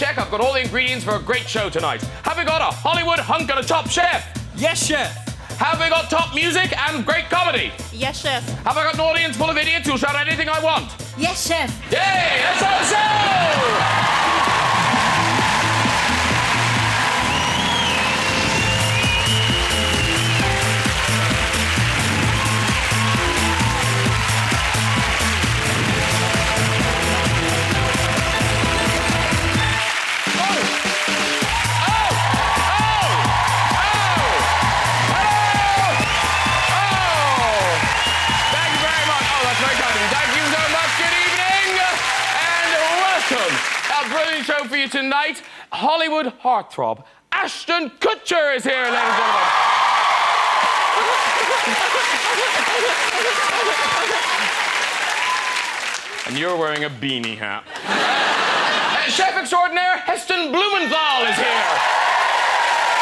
check. I've got all the ingredients for a great show tonight. Have we got a Hollywood hunk and a top chef? Yes, chef. Have we got top music and great comedy? Yes, chef. Have I got an audience full of idiots who'll shout anything I want? Yes, chef. Yay! Let's have a show! Brilliant show for you tonight. Hollywood heartthrob Ashton Kutcher is here, ladies and gentlemen. And you're wearing a beanie hat. Chef extraordinaire Heston Blumenthal is here.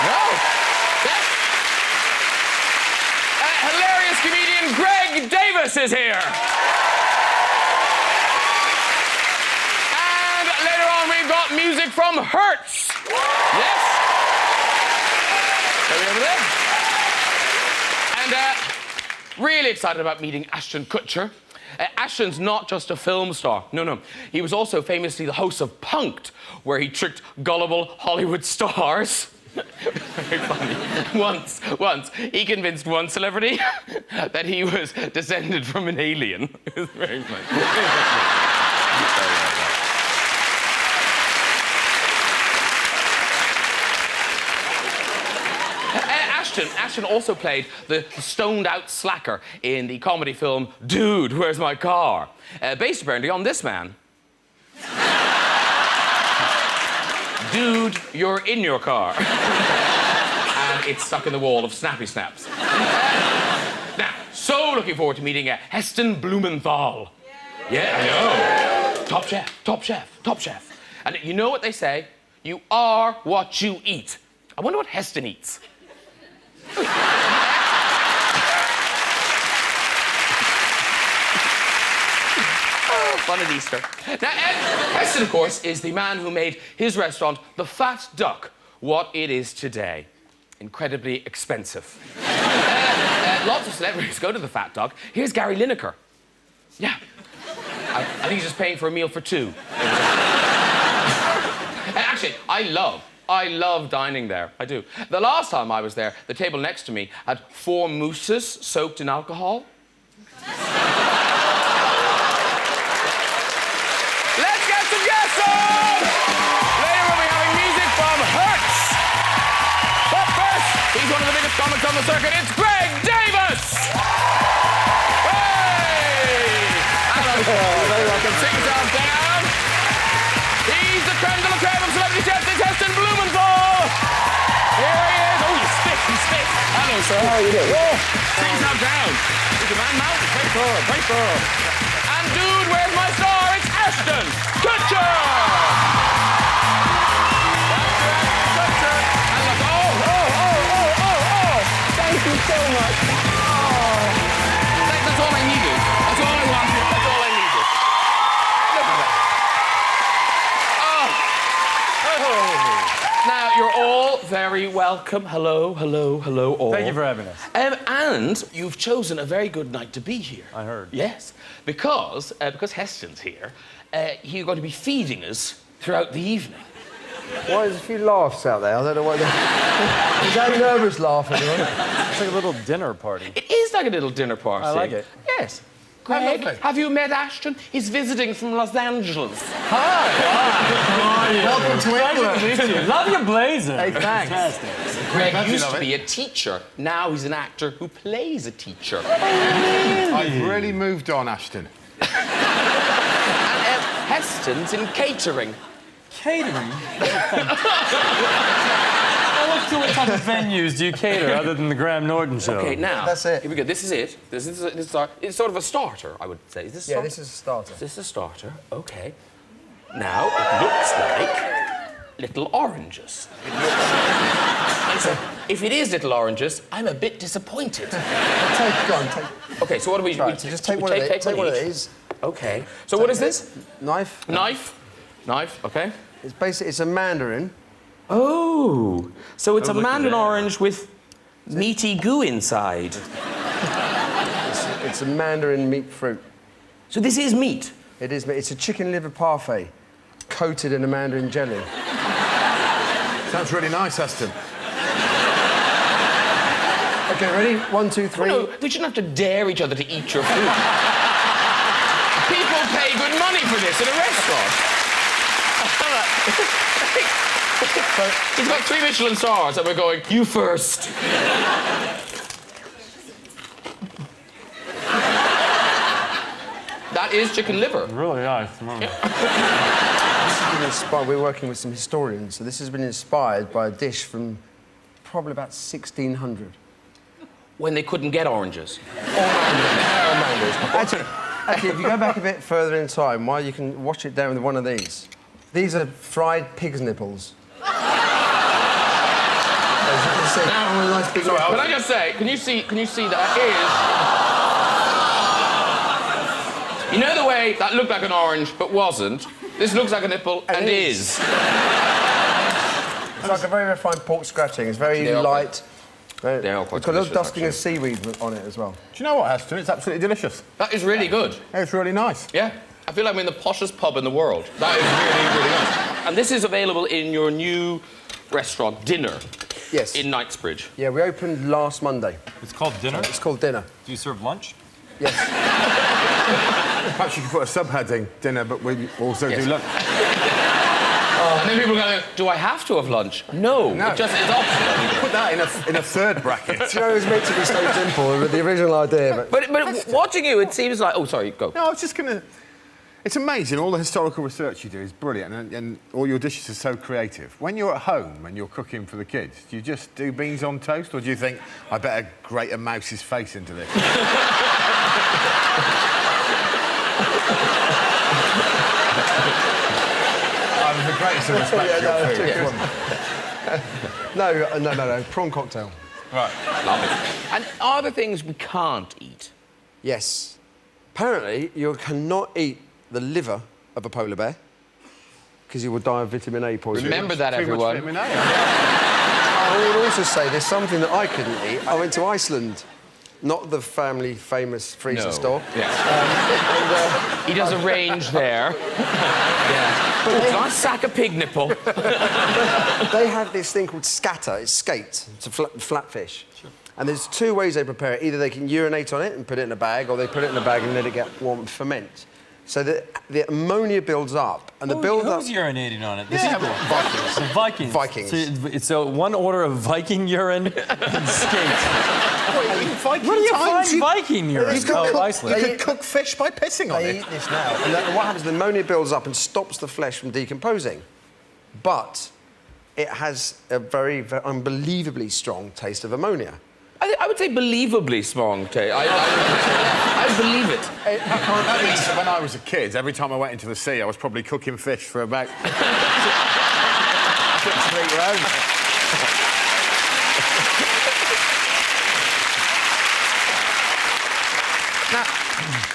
No. Yes. Hilarious comedian Greg Davis is here. We've got music from Hertz. Yes. Over there. And really excited about meeting Ashton Kutcher. Ashton's not just a film star. No. He was also famously the host of Punked, where he tricked gullible Hollywood stars. Very funny. Once, he convinced one celebrity that he was descended from an alien. It was very funny. Ashton also played the stoned-out slacker in the comedy film Dude, Where's My Car? Based apparently on this man. Dude, you're in your car. And it's stuck in the wall of Snappy Snaps. Now, so looking forward to meeting Heston Blumenthal. Yeah, I know. Top chef. And you know what they say? You are what you eat. I wonder what Heston eats. Fun at Easter. Now, Heston, of course, is the man who made his restaurant, The Fat Duck, what it is today. Incredibly expensive. Lots of celebrities go to The Fat Duck. Here's Gary Lineker. Yeah. I think he's just paying for a meal for two. Actually, I love dining there. I do. The last time I was there, the table next to me had 4 mousses soaked in alcohol. Let's get some guests on! Later we'll be having music from Hertz. But first, he's one of the biggest comics on the circuit. It's Greg Davis! Hey! Very welcome. Sit yourself down. He's the creme de la creme of celebrity chefs. It's Heston Blumenthal. Here he is. Oh, he's stiff. Hello, sir. How are you doing? Sit yourself down. He's a man mountain. Break through. And dude, where's my star? It's Ashton Kutcher. Kutcher. And look, oh. Thank you so much. That's all I needed. That's all I wanted. That's all I needed. Look at that. Now, you're all very welcome. Hello, all. Thank you for having us. And you've chosen a very good night to be here. I heard. Yes, because Heston's here, you're going to be feeding us throughout the evening. Why there's a few laughs out there? I don't know why they're... Is that a nervous laugh, anyone? It's like a little dinner party. It is like a little dinner party. I like it. Yes. Greg, have you met Ashton? He's visiting from Los Angeles. Hi. Welcome to England. Love your blazer. Hey, thanks. Fantastic. Greg used to be a teacher. Now he's an actor who plays a teacher. I've really moved on, Ashton. And Heston's in catering. Catering? What type of venues do you cater other than the Graham Norton show? Okay, now, That's it. Here we go. This is it. It's sort of a starter, I would say. Is this Yeah, this is a starter. This is a starter. Okay. Now, it looks like little oranges. So, if it is little oranges, I'm a bit disappointed. Take. Okay, so what do we... Right, so just take one of these. Okay. So what is this? Knife. Knife, okay. It's basically it's a mandarin. Oh, so it's a mandarin orange with meaty goo inside. It's a mandarin meat fruit. So this is meat? It is. It's a chicken liver parfait coated in a mandarin jelly. Sounds really nice, Heston. Okay, ready? 1, 2, 3. No, we shouldn't have to dare each other to eat your food. People pay good money for this in a restaurant. He's got 3 Michelin stars and we're going, you first. That is chicken liver. Really nice. We're working with some historians, so this has been inspired by a dish from probably about 1600. When they couldn't get oranges. Actually, if you go back a bit further in time, why you can wash it down with one of these. These are fried pig's nipples. As you can see, nice big nipples. Can I just say, can you see that is... You know the way that looked like an orange but wasn't? This looks like a nipple and is. It's like a very refined pork scratching. It's very light. They are quite It's got a little delicious, dusting of actually. seaweed on it as well. Do you know what, Ashton? It's absolutely delicious. That is really good. It's really nice. Yeah. I feel like I'm in the poshest pub in the world. That is really, really nice. And this is available in your new restaurant, Dinner. Yes. In Knightsbridge. Yeah, we opened last Monday. It's called dinner? It's called Dinner. Do you serve lunch? Yes. Perhaps you could put a subheading, dinner, but we also do lunch. And then people go, do I have to have lunch? No. No. It's optional. Put that in a third bracket. Do you know, it was meant to be so simple, the original idea, but... But watching you, it seems like... Oh, sorry, go. No, I was just going to... It's amazing. All the historical research you do is brilliant, and all your dishes are so creative. When you're at home and you're cooking for the kids, do you just do beans on toast, or do you think, I better grate a mouse's face into this? I have the greatest of respect for your food. No. Prawn cocktail. Right. Love it. And are there things we can't eat? Yes. Apparently, you cannot eat the liver of a polar bear because you will die of vitamin A poisoning. Remember that, Too everyone. much vitamin A. I would also say there's something that I couldn't eat. I went to Iceland, not the family famous freezer store. Yes. He does a range there. Yeah. Can I sack a pig nipple? They have this thing called scatter. It's skate. It's a flat fish. Sure. And there's 2 ways they prepare it. Either they can urinate on it and put it in a bag, or they put it in a bag and let it get warm and ferment. So the ammonia builds up, and the build-up... Who's urinating on it? Vikings. The Vikings. Vikings. So it's one order of Viking urine and skate. Where Where do you find Viking urine? You could Iceland. You could cook fish by pissing on They it. eat this now. And what happens, the ammonia builds up and stops the flesh from decomposing. But it has a very, very unbelievably strong taste of ammonia. I would say believably strong, Tay. I believe it. That means that when I was a kid, every time I went into the sea, I was probably cooking fish for about 6 to 8 rounds. Now,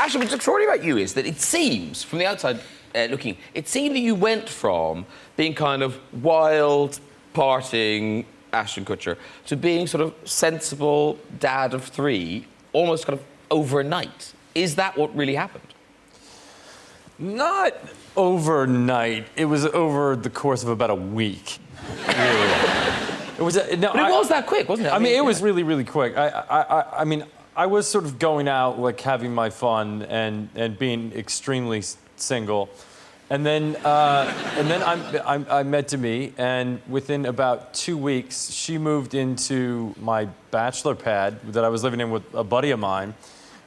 Ashton, what's extraordinary about you is that it seems, from the outside looking, it seemed that you went from being kind of wild, partying Ashton Kutcher to being sort of sensible dad of 3, almost kind of overnight. Is that what really happened? Not overnight. It was over the course of about a week. Really. It was. But it was that quick, wasn't it? I mean, it was really, really quick. I mean, I was sort of going out, like having my fun and being extremely single. And then I met Demi, and within about 2 weeks, she moved into my bachelor pad that I was living in with a buddy of mine,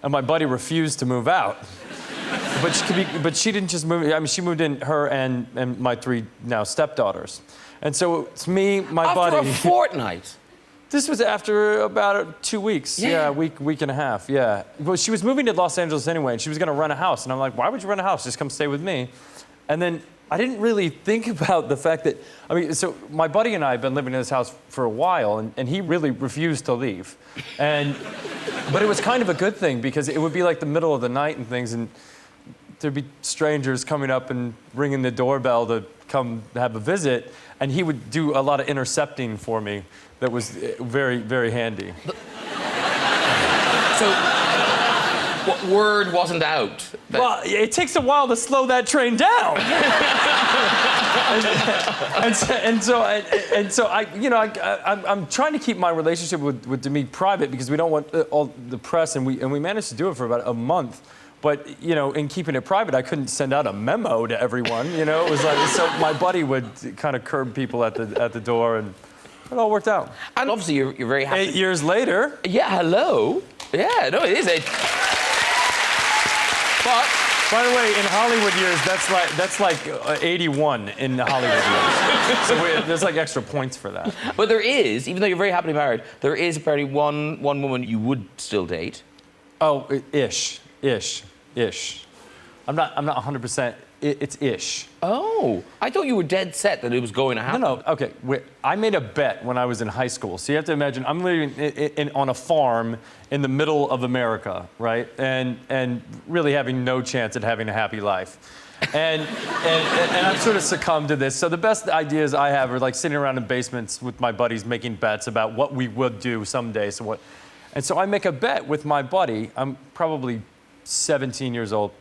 and my buddy refused to move out. But she didn't just move. I mean, she moved in, her and my 3 now stepdaughters. And so it's me, my buddy. After a fortnight? This was after about 2 weeks. Yeah, week and a half, yeah. Well, she was moving to Los Angeles anyway, and she was going to rent a house. And I'm like, why would you rent a house? Just come stay with me. And then I didn't really think about the fact that, I mean, so my buddy and I have been living in this house for a while, and he really refused to leave. But it was kind of a good thing, because it would be like the middle of the night and things, and there'd be strangers coming up and ringing the doorbell to come have a visit, and he would do a lot of intercepting for me that was very, very handy. So, what word wasn't out? Well, it takes a while to slow that train down. and so I'm trying to keep my relationship with Demi private because we don't want all the press, and we managed to do it for about a month. But in keeping it private, I couldn't send out a memo to everyone. It was like, so my buddy would kind of curb people at the door, and it all worked out. And obviously, you're very happy. 8 years later. Yeah, hello. Yeah, no, it is. But by the way, in Hollywood years, that's like 81 in Hollywood years. So there's like extra points for that. But there is, even though you're very happily married, there is apparently one woman you would still date. Oh, ish. I'm not 100%. It's ish. Oh, I thought you were dead set that it was going to happen. No. Okay, I made a bet when I was in high school. So you have to imagine I'm living on a farm in the middle of America, right? And really having no chance at having a happy life. And I've sort of succumbed to this. So the best ideas I have are like sitting around in basements with my buddies making bets about what we would do someday. And so I make a bet with my buddy. I'm probably 17 years old.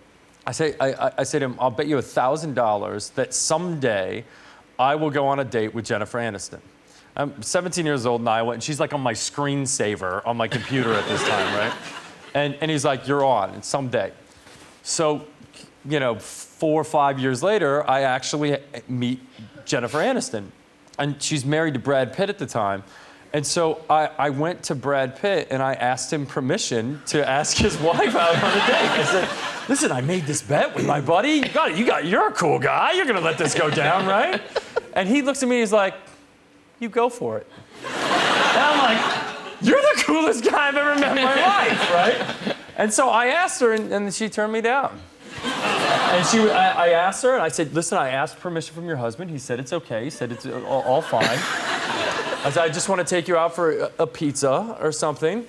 I say to him, I'll bet you $1,000 that someday I will go on a date with Jennifer Aniston. I'm 17 years old in Iowa, and she's like on my screensaver on my computer at this time, right? And he's like, you're on, and someday. So, 4 or 5 years later, I actually meet Jennifer Aniston. And she's married to Brad Pitt at the time. And so I went to Brad Pitt and I asked him permission to ask his wife out on a date. I said, listen, I made this bet with my buddy. You're a cool guy. You're gonna let this go down, right? And he looks at me, he's like, you go for it. And I'm like, you're the coolest guy I've ever met in my life, right? And so I asked her and she turned me down. And I asked her and I said, listen, I asked permission from your husband. He said it's okay. He said it's all fine. I said, I just want to take you out for a pizza or something.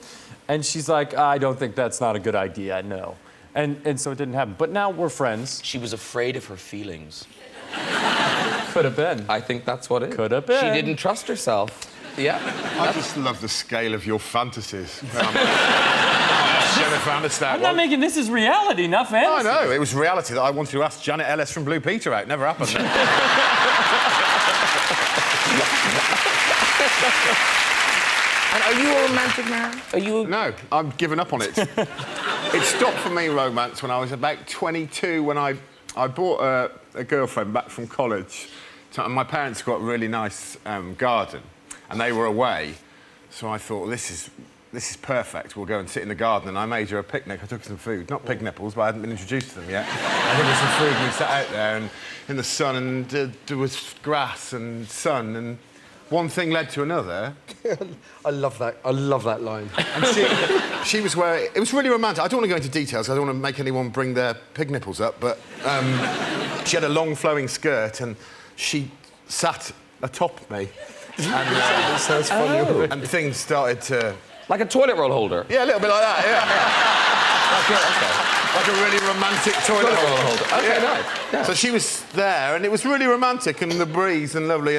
And she's like, I don't think that's not a good idea, no. And so it didn't happen. But now we're friends. She was afraid of her feelings. Could have been. I think that's what it is. Could have been. She didn't trust herself. Yeah. I just love the scale of your fantasies. Jennifer Aniston. I'm not making this as reality, not fantasy. I know. It was reality that I wanted to ask Janet Ellis from Blue Peter out. Never happened. And are you a romantic man? Are you? No, I've given up on it. It stopped for me, romance, when I was about 22, when I brought a girlfriend back from college. And my parents got a really nice garden, and they were away. So I thought, this is perfect. We'll go and sit in the garden. And I made her a picnic. I took her some food. Not pig nipples, but I hadn't been introduced to them yet. I took her some food, and we sat out there and in the sun, and there was grass and sun, and one thing led to another. I love that line. And she was where... It was really romantic. I don't want to go into details. I don't want to make anyone bring their pig nipples up, but she had a long flowing skirt, and she sat atop me. And, That sounds funny. and things started to... Like a toilet roll holder? Yeah, a little bit like that, yeah. Like a really romantic toilet roll holder. Okay, nice. Yeah. So she was there, and it was really romantic, and the breeze and lovely,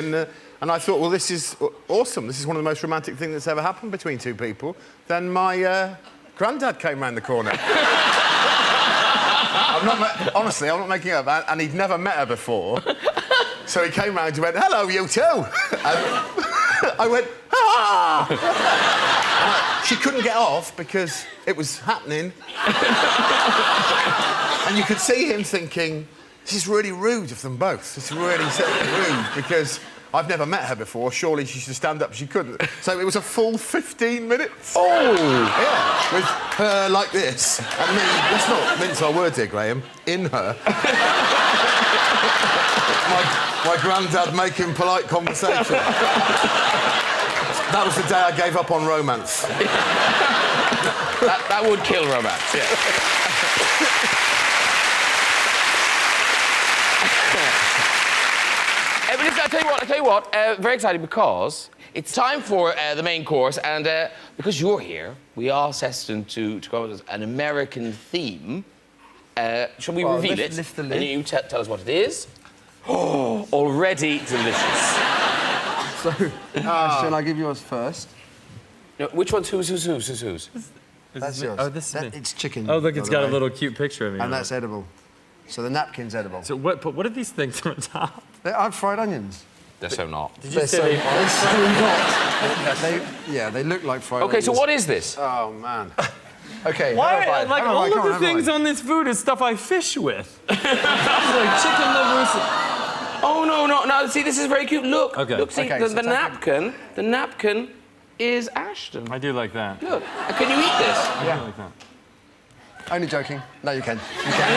and I thought, well, this is awesome. This is one of the most romantic things that's ever happened between two people. Then my granddad came round the corner. Honestly, I'm not making it up, and he'd never met her before. So he came round and went, hello, you two. And I went, ah! She couldn't get off because it was happening. And you could see him thinking, this is really rude of them both. This is really rude because I've never met her before. Surely she should stand up. She couldn't. So it was a full 15 minutes. Oh! Yeah, with her like this and me. Let's not mince our words here, Graham. In her. My granddad making polite conversation. That was the day I gave up on romance. that would kill romance, yeah. But listen, I tell you what, very excited because it's time for the main course, and because you're here, we asked Heston to come up with an American theme. Shall we Well, reveal lift- it? lift the lid. And you tell us what it is. Oh, already delicious. So, Ashton, I'll give yours first. No, which one's whose? That's yours. Oh, this is me. It's chicken. Oh, look, by it's the got a way. little cute picture of me. And that's edible. So the napkin's edible. So what are these things on top? They are fried onions. They're so not. Did you say they are? They're so not. They look like fried Okay, onions. so what is this? Oh, man. Okay. Why? have a bite. Like Have a all bite. Come of on, the have a things bite. on this food is stuff I fish with. It's like chicken livers. Oh no! See, this is very cute. Look, Okay. look. See, Okay, the so take napkin. The napkin is Ashton. I do like that. Look, can you eat this? I do like that. Only joking. No, you can. You can.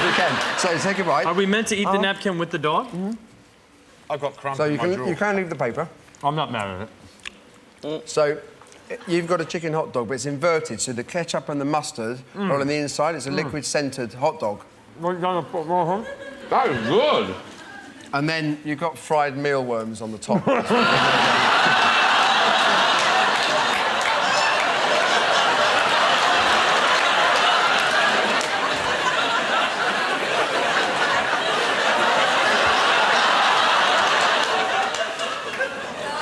You can. So take a bite. Are we meant to eat the napkin with the dog? I've got crumbs So in you my can drawer. you can leave the paper. I'm not mad at it. So you've got a chicken hot dog, but it's inverted. So the ketchup and the mustard are on the inside. It's a liquid-scented hot dog. We're gonna put more on. That is good. And then you've got fried mealworms on the top.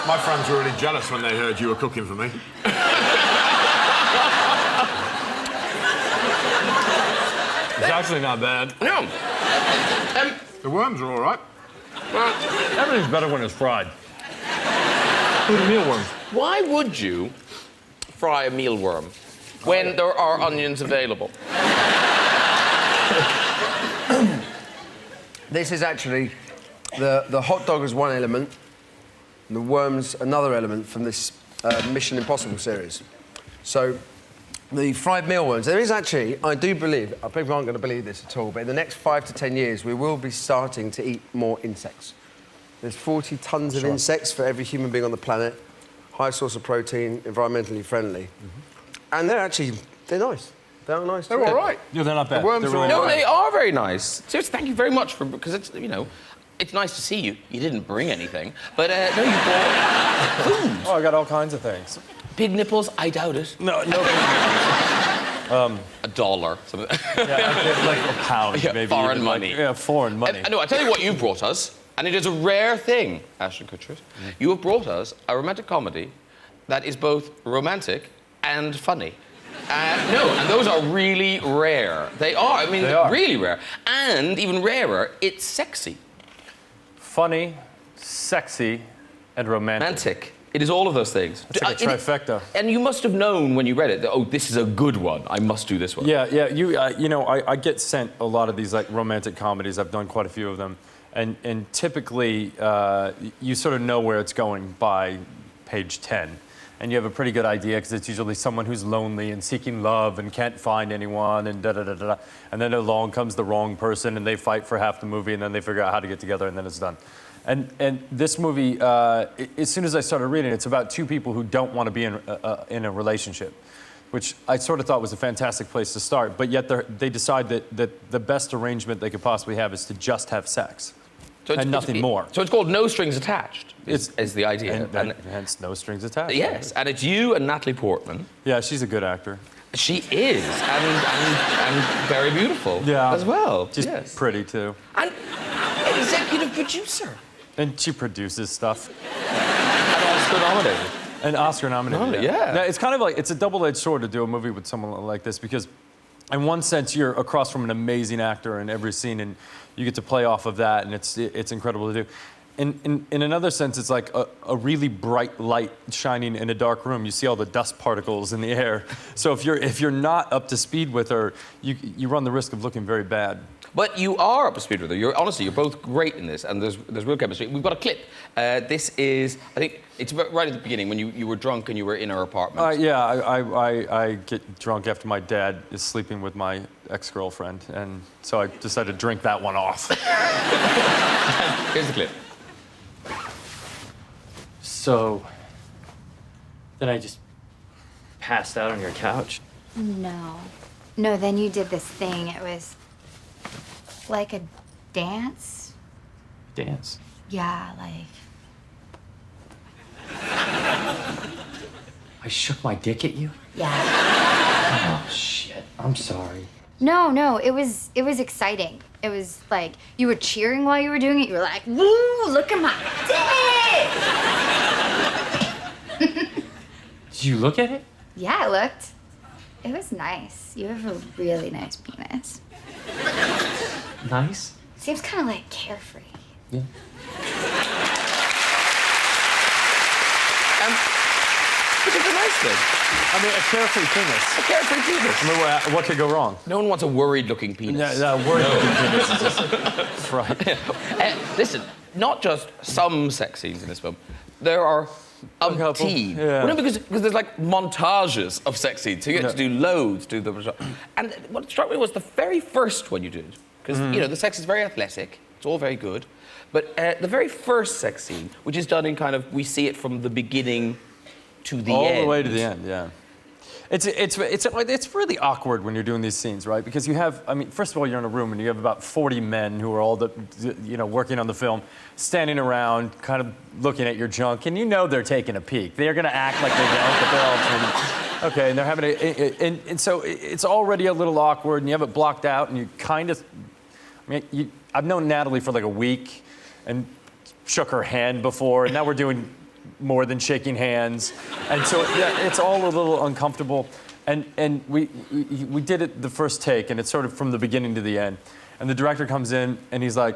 My friends were really jealous when they heard you were cooking for me. It's actually not bad. No. The worms are all right. Everything's better when it's fried. Who the mealworms? Why would you fry a mealworm when there are onions available? This is actually the hot dog is one element, and the worms another element from this Mission Impossible series. So the fried mealworms, there is actually, I do believe, people aren't going to believe this at all, but in the next 5 to 10 years, we will be starting to eat more insects. There's 40 tons of insects for every human being on the planet, high source of protein, environmentally friendly. And they're nice. They're nice. They're all right. No, they're not bad. The worms They're are really No, not bad. they are very nice. Seriously, thank you very much for because it's it's nice to see you. You didn't bring anything, but no, you brought food. Oh, I got all kinds of things. Big nipples? I doubt it. No. $1. Something. Yeah, like a pound, Yeah, maybe. foreign even, like- money. yeah, foreign money. No, I tell you what you brought us, and it is a rare thing, Ashton Kutcher. You have brought us a romantic comedy that is both romantic and funny. No, and those are really rare. They are. I mean, They are. really rare. And even rarer, it's sexy. Funny, sexy, and romantic. Romantic. It is all of those things. It's like a trifecta. And you must have known when you read it that, oh, this is a good one. I must do this one. Yeah. I get sent a lot of these like romantic comedies. I've done quite a few of them, and typically you sort of know where it's going by page 10, and you have a pretty good idea because it's usually someone who's lonely and seeking love and can't find anyone and da. And then along comes the wrong person and they fight for half the movie and then they figure out how to get together and then it's done. And this movie, as soon as I started reading, it's about two people who don't want to be in a relationship, which I sort of thought was a fantastic place to start. But yet they decide that the best arrangement they could possibly have is to just have sex. So And nothing more. So it's called No Strings Attached, is the idea. And hence no strings attached. Yes, and it's you and Natalie Portman. Yeah, she's a good actor. She is, and very beautiful Yeah. as well. She's yes. pretty too. And executive producer. And she produces stuff. And Oscar nominated. And Oscar nominated. Oh, yeah. It's kind of like, it's a double-edged sword to do a movie with someone like this because in one sense you're across from an amazing actor in every scene and you get to play off of that and it's incredible to do. In another sense, it's like a really bright light shining in a dark room. You see all the dust particles in the air. So if you're not up to speed with her, you run the risk of looking very bad. But you are up to speed with her. Honestly, you're both great in this, and there's real chemistry. We've got a clip. This is, I think, it's right at the beginning when you were drunk and you were in her apartment. Yeah, I get drunk after my dad is sleeping with my ex-girlfriend, and so I decided to drink that one off. Here's the clip. So, then I just passed out on your couch? No. No, then you did this thing. It was like a dance. Dance. Yeah, like. I shook my dick at you? Yeah. Oh, shit. I'm sorry. No, it was exciting. It was like you were cheering while you were doing it. You were like, "Woo! Look at my dick!" Did you look at it? Yeah, I looked. It was nice. You have a really nice penis. Nice. Seems kind of like carefree. Yeah. Which is a nice thing. I mean, a carefree penis. A carefree penis. I mean, what could go wrong? No one wants a worried-looking penis. Worried-looking penis is just right. Listen, not just some sex scenes in this film. There are umpteen. Yeah. Well, no, because there's like montages of sex scenes. So you get to do loads, And what struck me was the very first one you did. Because, you know, the sex is very athletic. It's all very good. But the very first sex scene, which is done in kind of, we see it from the beginning to the end. All the way to the end, yeah. It's really awkward when you're doing these scenes, right? Because you have, I mean, first of all, you're in a room and you have about 40 men who are all working on the film, standing around, kind of looking at your junk, and you know they're taking a peek. They're going to act like they don't, but they're all turning. Okay, and they're having and so it's already a little awkward, and you have it blocked out, and you kind of, I mean, I've known Natalie for like a week, and shook her hand before, and now we're doing more than shaking hands, and so it's all a little uncomfortable. And we did it the first take, and it's sort of from the beginning to the end. And the director comes in, and he's like,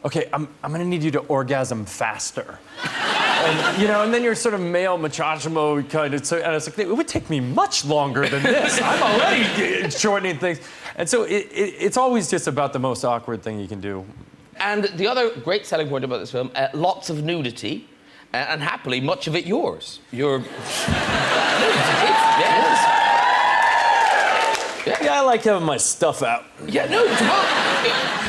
"Okay, I'm gonna need you to orgasm faster." And then you're sort of male machismo kind of. So, and I was like, it would take me much longer than this. I'm already shortening things, and so it's always just about the most awkward thing you can do. And the other great selling point about this film, lots of nudity. And happily, much of it yours. Yes. Yeah, I like having my stuff out. Yeah, no,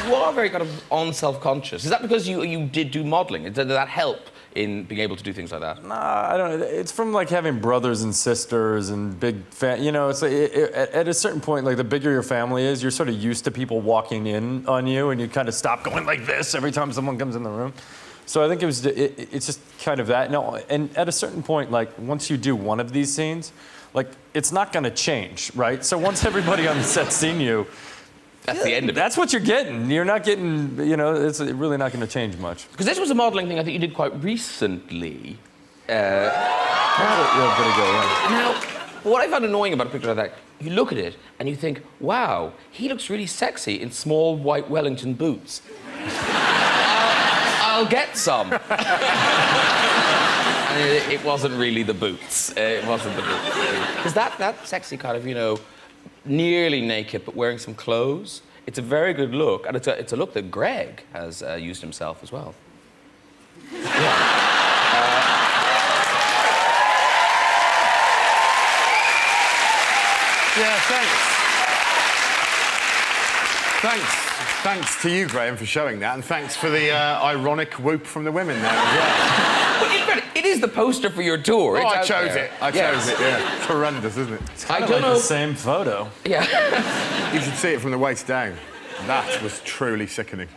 you are very kind of self-conscious. Is that because you did do modelling? Did that help in being able to do things like that? Nah, I don't know. It's from like having brothers and sisters and big it's like, at a certain point, like the bigger your family is, you're sort of used to people walking in on you, and you kind of stop going like this every time someone comes in the room. So I think it's just kind of that. No, and at a certain point, like once you do one of these scenes, like it's not going to change, right? So once everybody on the set's seen you, that's the end of it. That's what you're getting. You're not getting, it's really not going to change much. Because this was a modelling thing I think you did quite recently. Yeah. Now, what I found annoying about a picture like that, you look at it and you think, wow, he looks really sexy in small white Wellington boots. I'll get some. And it wasn't really the boots. It wasn't the boots. Because that sexy kind of, nearly naked but wearing some clothes, it's a very good look. And it's a look that Greg has used himself as well. Yeah, Thanks to you, Graham, for showing that, and thanks for the ironic whoop from the women there as well. But it is the poster for your tour. I chose it, yeah. It's horrendous, isn't it? I don't like know. the same photo. Yeah. You should see it from the waist down. That was truly sickening.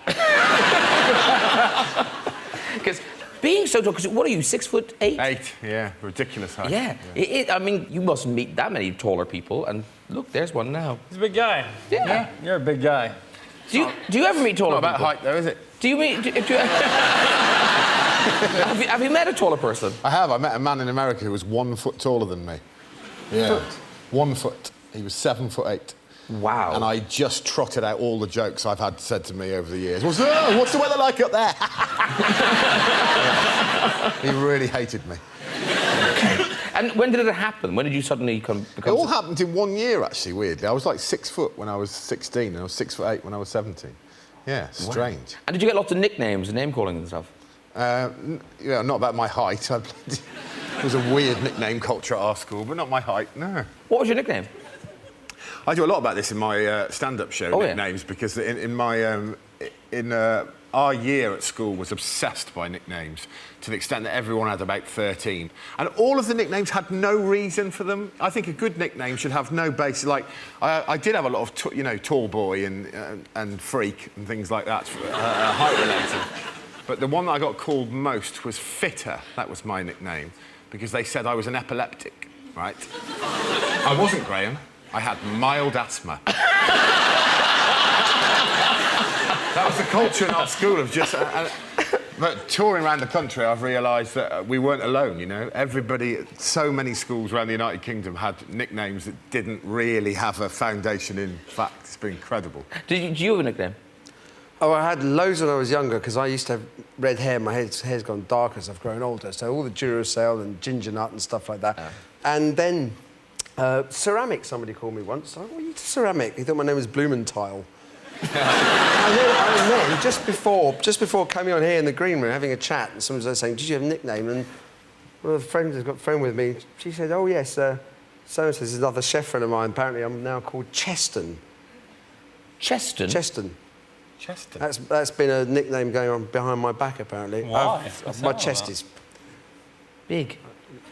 Because being so tall, because what are you, 6'8"? 8, yeah, ridiculous height. Yeah. I mean, you mustn't meet that many taller people, and look, there's one now. He's a big guy. Yeah. You're a big guy. Do you ever meet taller Not people? about height, though, is it? Do you meet... have you met a taller person? I have. I met a man in America who was 1 foot taller than me. Yeah. 1 foot. He was 7'8". Wow. And I just trotted out all the jokes I've had said to me over the years. What's the weather like up there? He really hated me. And when did it happen? When did you suddenly become... It all happened in 1 year, actually, weirdly. I was like 6 foot when I was 16, and I was 6'8" when I was 17. Yeah, strange. Wow. And did you get lots of nicknames and name-calling and stuff? Yeah, not about my height. It was a weird nickname culture at our school, but not my height, no. What was your nickname? I do a lot about this in my stand-up show, nicknames, because our year at school was obsessed by nicknames to the extent that everyone had about 13. And all of the nicknames had no reason for them. I think a good nickname should have no basis. Like, I did have a lot of, tall boy and freak and things like that, height-related. But the one that I got called most was Fitter. That was my nickname, because they said I was an epileptic, right? I wasn't, Graham. I had mild asthma. That was the culture in our school of just... but touring around the country, I've realised that we weren't alone, you know? Everybody, so many schools around the United Kingdom had nicknames that didn't really have a foundation in fact. It's been incredible. Did you have a nickname? Oh, I had loads when I was younger because I used to have red hair. My hair's gone darker as I've grown older. So all the Duracell and ginger nut and stuff like that. And then ceramic, somebody called me once. I went, what are you to ceramic? He thought my name was Blumenthal. and then just before coming on here in the green room, having a chat, and someone was saying, did you have a nickname? And one of the friends who's got a friend with me, she said, oh, yes, so-and-so, this is another chef friend of mine. Apparently, I'm now called Cheston. Cheston? Cheston. Chester. That's been a nickname going on behind my back, apparently. Why? My chest is big.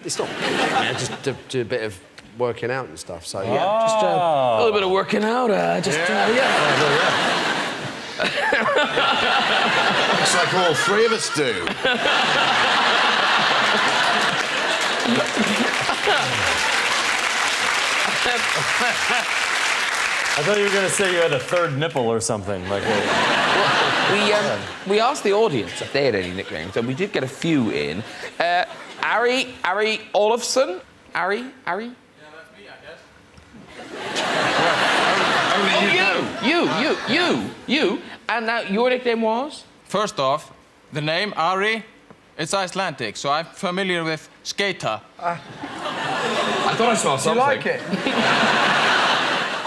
It's not big, yeah, just do a bit of working out and stuff, so yeah. Just a little bit of working out, Looks like all three of us do. I thought you were going to say you had a third nipple or something. Like, we asked the audience if they had any nicknames, and we did get a few in. Ari Olofsson? Ari? Yeah, that's me, I guess. You. And now your nickname was? First off, the name Ari, it's Icelandic, so I'm familiar with skater. I thought I saw something. Do you like it?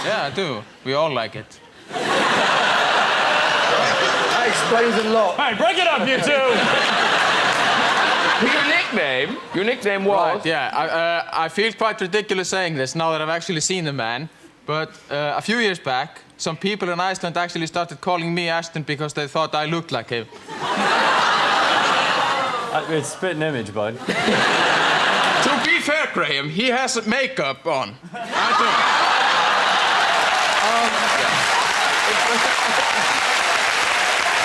Yeah, I do. We all like it. That explains a lot. Hey, break it up, you two! Your nickname was? Right, yeah, I feel quite ridiculous saying this now that I've actually seen the man, but a few years back, some people in Iceland actually started calling me Ashton because they thought I looked like him. It's spit an image, bud. To be fair, Graham, he has makeup on. I don't.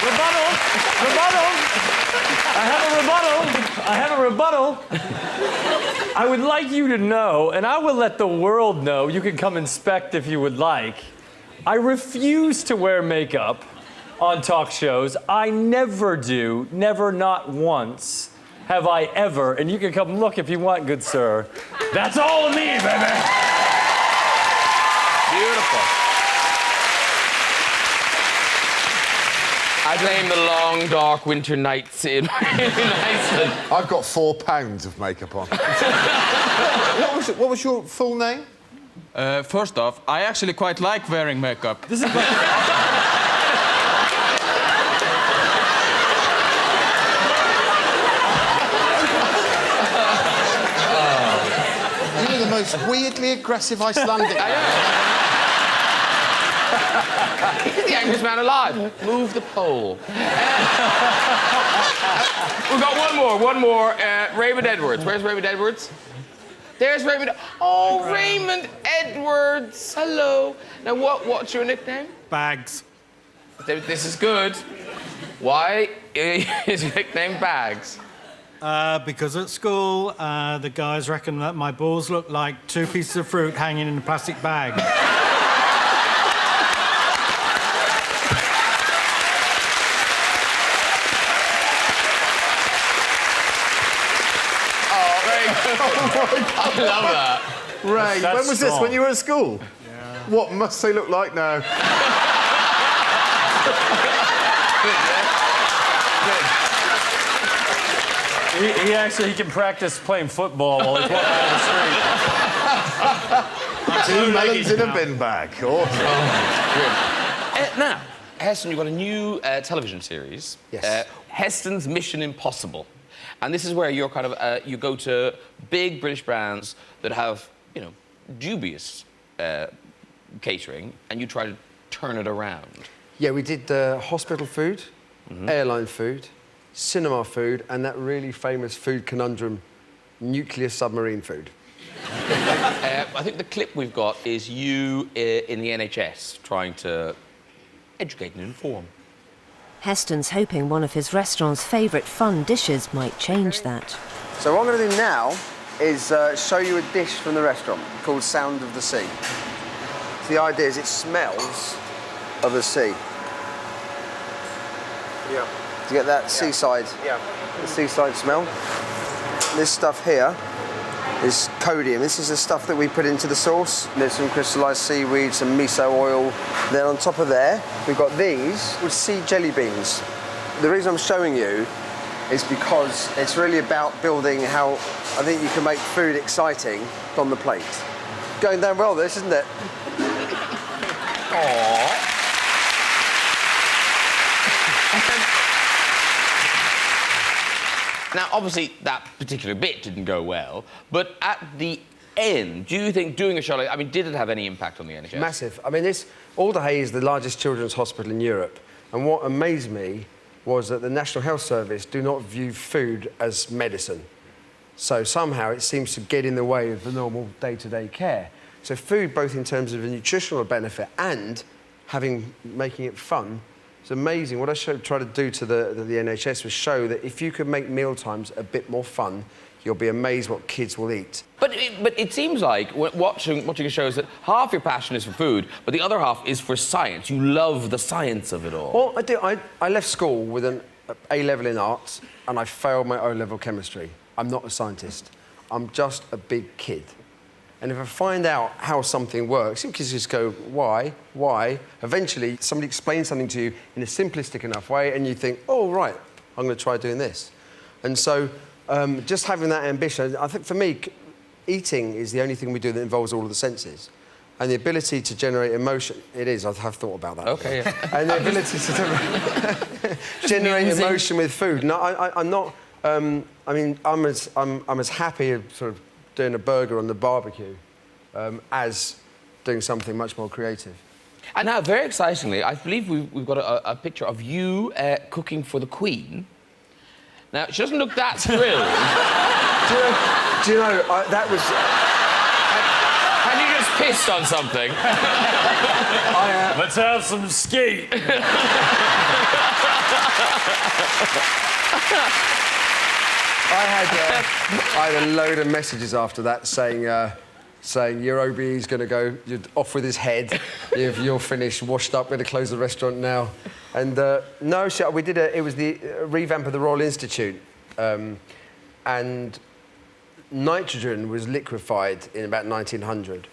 Rebuttal! I have a rebuttal. I would like you to know, and I will let the world know, you can come inspect if you would like. I refuse to wear makeup on talk shows. I never do, never, not once have I ever, and you can come look if you want, good sir. That's all of me, baby! Beautiful. I blame the long, dark winter nights in Iceland. I've got 4 pounds of makeup on. What was your full name? First off, I actually quite like wearing makeup. This is like... You're the most weirdly aggressive Icelandic. He's the angriest man alive. Move the pole. We've got one more. Raymond Edwards. Where's Raymond Edwards? There's Raymond. Oh, Raymond Edwards. Hello. Now, what's your nickname? Bags. This is good. Why is your nickname Bags? Because at school, the guys reckon that my balls look like 2 pieces of fruit hanging in a plastic bag. I love that. Ray, That's when was this? strong. When you were at school? Yeah. What must they look like now? He can practice playing football while he's walking down the street. 2 melons in a bin bag. Awesome. Now, Heston, you've got a new television series. Yes. Heston's Mission Impossible. And this is where you're kind of, you go to big British brands that have, you know, dubious catering, and you try to turn it around. Yeah, we did hospital food, airline food, cinema food, and that really famous food conundrum, nuclear submarine food. I think the clip we've got is you in the NHS trying to educate and inform. Heston's hoping one of his restaurant's favourite fun dishes might change that. So what I'm going to do now is show you a dish from the restaurant called Sound of the Sea. So the idea is it smells of the sea. Yeah. To get that seaside, the seaside smell. This stuff here is codium. This is the stuff that we put into the sauce. There's some crystallized seaweed, some miso oil. Then on top of there, we've got these with sea jelly beans. The reason I'm showing you is because it's really about building how I think you can make food exciting on the plate. Going down well, this, isn't it? Aww. Now, obviously, that particular bit didn't go well, but at the end, do you think doing a show like, I mean, did it have any impact on the NHS? Massive. I mean, Alderhay is the largest children's hospital in Europe, and what amazed me was that the National Health Service do not view food as medicine. So somehow it seems to get in the way of the normal day-to-day care. So food, both in terms of a nutritional benefit and making it fun, it's amazing. What I tried to do to the NHS was show that if you could make meal times a bit more fun, you'll be amazed what kids will eat. But it seems like watching a show is that half your passion is for food, but the other half is for science. You love the science of it all. Well, I do. I left school with an A-level in arts, and I failed my O-level chemistry. I'm not a scientist. I'm just a big kid. And if I find out how something works, you can just go, why? Eventually, somebody explains something to you in a simplistic enough way, and you think, oh, right, I'm going to try doing this. And so, just having that ambition, I think for me, eating is the only thing we do that involves all of the senses. And the ability to generate emotion, it is, I have thought about that. Okay, yeah. And the ability to generate emotion with food. No, I'm not, I mean, I'm as happy sort of doing a burger on the barbecue as doing something much more creative. And now, very excitingly, I believe we've got a picture of you cooking for the Queen. Now, she doesn't look that thrilled. do you know, that was... Have you just pissed on something? Let's have some skate. I had a load of messages after that saying your OBE's going to go, you're off with his head, you're finished, washed up, we're going to close the restaurant now. And no, we did it was the revamp of the Royal Institute, and nitrogen was liquefied in about 1900,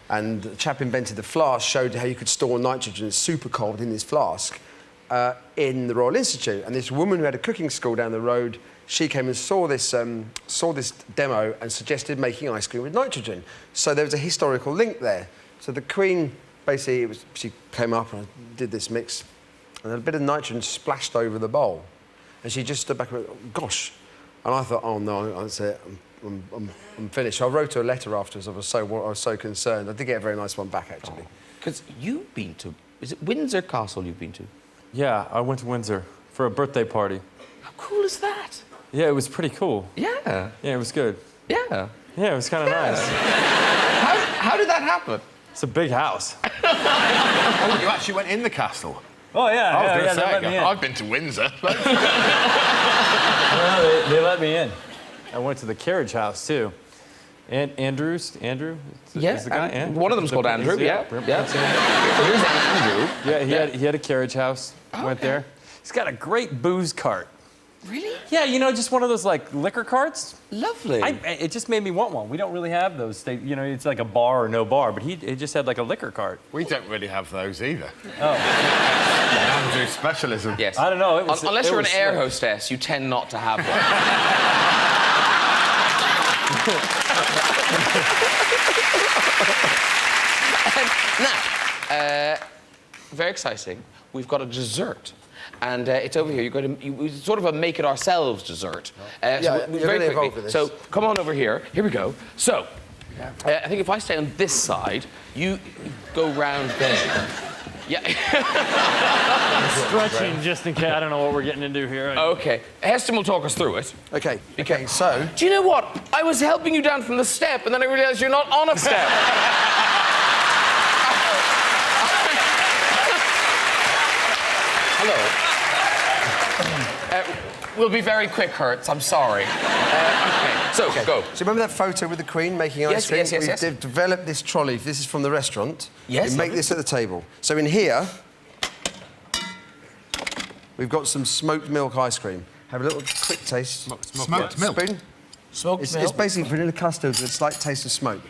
and the chap invented the flask, showed how you could store nitrogen super cold in this flask in the Royal Institute. And this woman who had a cooking school down the road, she came and saw this demo and suggested making ice cream with nitrogen. So there was a historical link there. So the Queen, basically, she came up and did this mix, and a bit of nitrogen splashed over the bowl. And she just stood back and went, oh, gosh. And I thought, oh, no, that's it. I'm finished. So I wrote her a letter afterwards. I was so concerned. I did get a very nice one back, actually. Because you've been to... Is it Windsor Castle you've been to? Yeah, I went to Windsor for a birthday party. How cool is that? Yeah, it was pretty cool. Yeah. Yeah, it was good. Yeah. Yeah, it was kind of nice. How did that happen? It's a big house. Oh, you actually went in the castle? Oh, yeah. I was yeah, going to they let me say, in. I've been to Windsor. No, they let me in. I went to the carriage house, too. And Andrew? Is the guy? One of them's called Andrew, yeah. Here's Andrew. Yeah, he had a carriage house. Went there. He's got a great booze cart. Really? Yeah, you know, just one of those, like, liquor carts. Lovely. It just made me want one. We don't really have those. You know, it's like a bar or no bar, but he just had, like, a liquor cart. We don't really have those either. Oh. Andrew's specialism. Yes. I don't know. Unless you're an air hostess, you tend not to have one. Now, very exciting. We've got a dessert. And it's over here. It's sort of a make-it-ourselves dessert. Very quickly. So come on over here. Here we go. So I think if I stay on this side, you go round there. Yeah. Stretching just in case. I don't know what we're getting into here. Okay. Heston will talk us through it. Okay, so... Do you know what? I was helping you down from the step, and then I realised you're not on a step. Hello. We'll be very quick, Hertz. I'm sorry. Okay, so go. So remember that photo with the Queen making ice cream? Yes. We've developed this trolley. This is from the restaurant. Yes. We make this at the table. So in here, we've got some smoked milk ice cream. Have a little quick taste. Smoked milk. Spoon. Smoked milk? It's basically vanilla custard with a slight taste of smoke.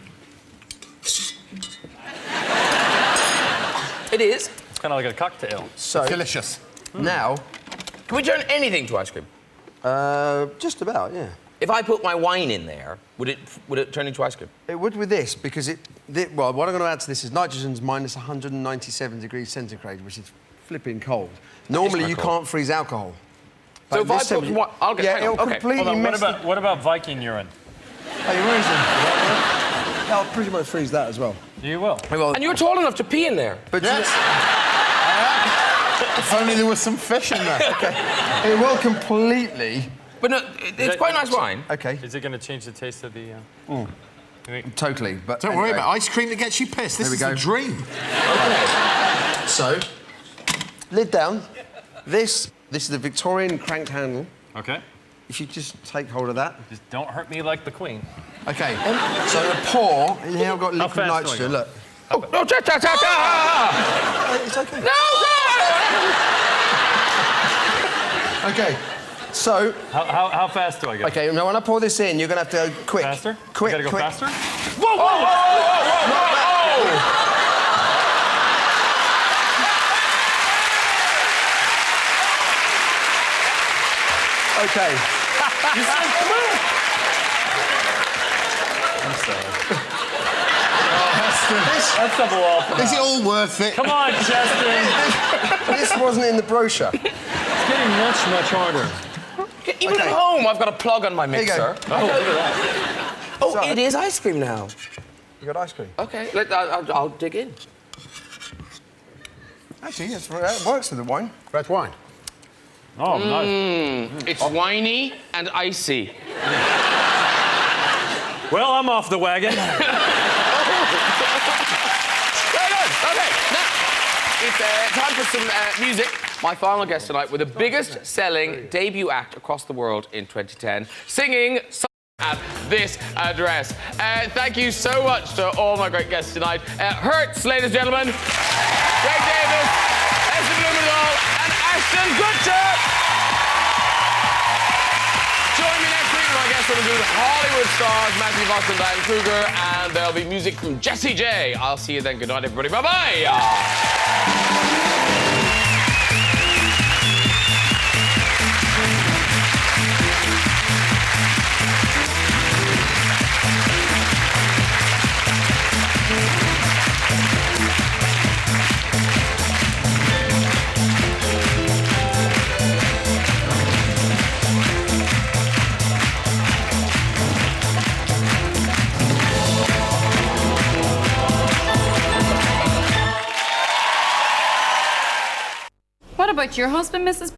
It is. It's kind of like a cocktail. So Delicious. now, Can we turn anything to ice cream? just about, yeah. If I put my wine in there, would it turn into ice cream? It would with this, because well, what I'm going to add to this is nitrogen's minus 197 degrees centigrade, which is flipping cold. Normally, you can't freeze alcohol. So But if I this put I'll get yeah, hang on, it'll okay. completely Hold on, mess what about Viking urine? Oh, you're freezing. I'll pretty much freeze that as well. You will. And you're tall enough to pee in there. But Yes. If only there was some fish in there. it will completely. But no, it's quite nice wine. Okay, Is it going to change the taste of the... totally. But Don't worry anyway. about ice cream that gets you pissed. This There we is go. a dream. So, lid down. This is the Victorian cranked handle. Okay. If you just take hold of that. Just don't hurt me like the Queen. Okay. So I'm gonna pour. In here I've got liquid fast do I nitrogen. go? Look. Oh, no, It's okay. No! Okay. So, How fast do I go? okay, now when I pour this in, you're gonna have to go quick. Faster? Quick, I gotta go quick. faster? Whoa, whoa, whoa, whoa, whoa, whoa! Okay. I'm sorry. Heston, That's double off. is it all worth it? Come on, Chester. This wasn't in the brochure. It's getting much, much harder. Even Okay. at home, I've got a plug on my you go. mixer. Oh, look at that. Oh, Sorry. it is ice cream now. You got ice cream. Okay, I'll dig in. Actually, yes, it works with the wine. Red wine. Oh, nice. It's winey and icy. Well, I'm off the wagon. Very good. Okay, now it's time for some music. My final guest tonight with the biggest selling debut act across the world in 2010, singing at this address. Thank you so much to all my great guests tonight. Hertz, ladies and gentlemen, Greg Davis, Heston Blumenthal, and Ashton Kutcher. Join me next week when my guests will include Hollywood stars Matthew Fox and Diane Kruger, and there'll be music from Jessie J. I'll see you then. Good night, everybody. Bye-bye. What about your husband, Mrs.